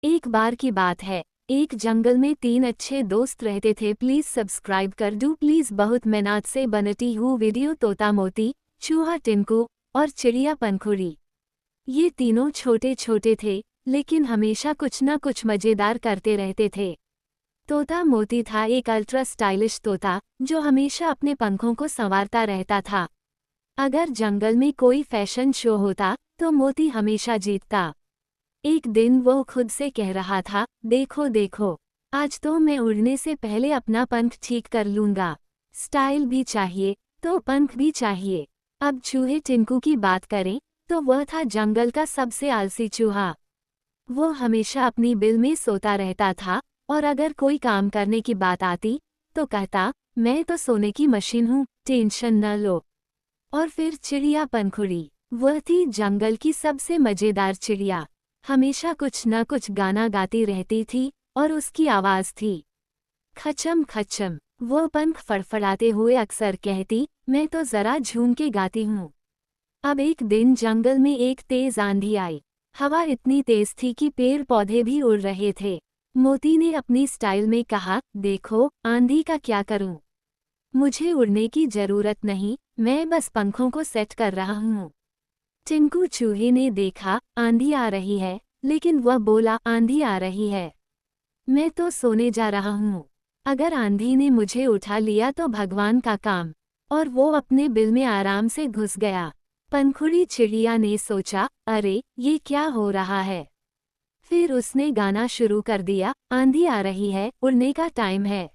एक बार की बात है, एक जंगल में 3 अच्छे दोस्त रहते थे। प्लीज सब्सक्राइब कर दो प्लीज। बहुत मेहनत से बनती हूँ वीडियो। तोता मोती, चूहा टिंकू और चिड़िया पंखुड़ी। ये तीनों छोटे छोटे थे, लेकिन हमेशा कुछ न कुछ मजेदार करते रहते थे। तोता मोती था एक अल्ट्रा स्टाइलिश तोता, जो हमेशा अपने पंखों को संवारता रहता था। अगर जंगल में कोई फैशन शो होता, तो मोती हमेशा जीतता। एक दिन वो खुद से कह रहा था, देखो देखो, आज तो मैं उड़ने से पहले अपना पंख ठीक कर लूंगा। स्टाइल भी चाहिए, तो पंख भी चाहिए। अब चूहे टिंकू की बात करें, तो वह था जंगल का सबसे आलसी चूहा। वो हमेशा अपनी बिल में सोता रहता था, और अगर कोई काम करने की बात आती, तो कहता, मैं तो सोने की मशीन हूँ, टेंशन न लो। और फिर चिड़िया पंखुड़ी, वह थी जंगल की सबसे मजेदार चिड़िया। हमेशा कुछ न कुछ गाना गाती रहती थी, और उसकी आवाज थी खचम खचम। वो पंख फड़फड़ाते हुए अक्सर कहती, मैं तो जरा झूम के गाती हूँ। अब एक दिन जंगल में एक तेज आंधी आई। हवा इतनी तेज थी कि पेड़ पौधे भी उड़ रहे थे। मोती ने अपनी स्टाइल में कहा, देखो आंधी का क्या करूं? मुझे उड़ने की जरूरत नहीं, मैं बस पंखों को सेट कर रहा हूँ। टिंकू चूहे ने देखा, आंधी आ रही है, लेकिन वह बोला, आंधी आ रही है, मैं तो सोने जा रहा हूँ। अगर आंधी ने मुझे उठा लिया तो भगवान का काम। और वो अपने बिल में आराम से घुस गया। पंखुड़ी चिड़िया ने सोचा, अरे ये क्या हो रहा है? फिर उसने गाना शुरू कर दिया, आंधी आ रही है, उड़ने का टाइम है।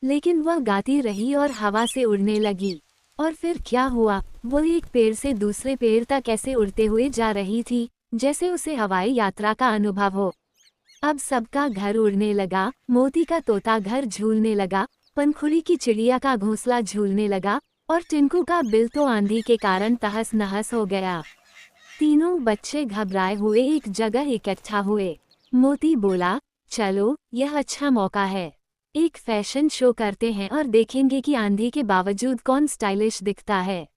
लेकिन वह गाती रही और हवा से उड़ने लगी। और फिर क्या हुआ, वो एक पेड़ से दूसरे पेड़ तक ऐसे उड़ते हुए जा रही थी, जैसे उसे हवाई यात्रा का अनुभव हो। अब सबका घर उड़ने लगा, मोती का तोता घर झूलने लगा, पंखुड़ी की चिड़िया का घोंसला झूलने लगा, और टिंकू का बिल तो आंधी के कारण तहस नहस हो गया। तीनों बच्चे घबराए हुए एक जगह इकट्ठा हुए। मोती बोला, चलो यह अच्छा मौका है, एक फैशन शो करते हैं और देखेंगे कि आंधी के बावजूद कौन स्टाइलिश दिखता है।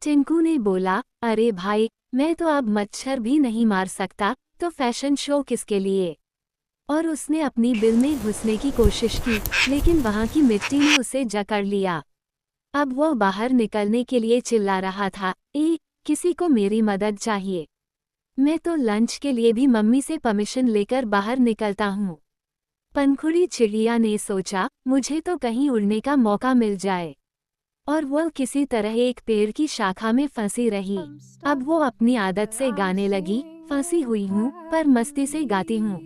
टिंकू ने बोला, अरे भाई, मैं तो अब मच्छर भी नहीं मार सकता, तो फैशन शो किसके लिए? और उसने अपनी बिल में घुसने की कोशिश की, लेकिन वहां की मिट्टी ने उसे जकड़ लिया। अब वो बाहर निकलने के लिए चिल्ला रहा था, किसी को मेरी मदद चाहिए। मैं तो लंच के लिए भी मम्मी से परमिशन लेकर बाहर निकलता हूँ। पंखुड़ी चिड़िया ने सोचा, मुझे तो कहीं उड़ने का मौका मिल जाए। और वो किसी तरह एक पेड़ की शाखा में फंसी रही। अब वो अपनी आदत से गाने लगी, फंसी हुई हूँ पर मस्ती से गाती हूँ।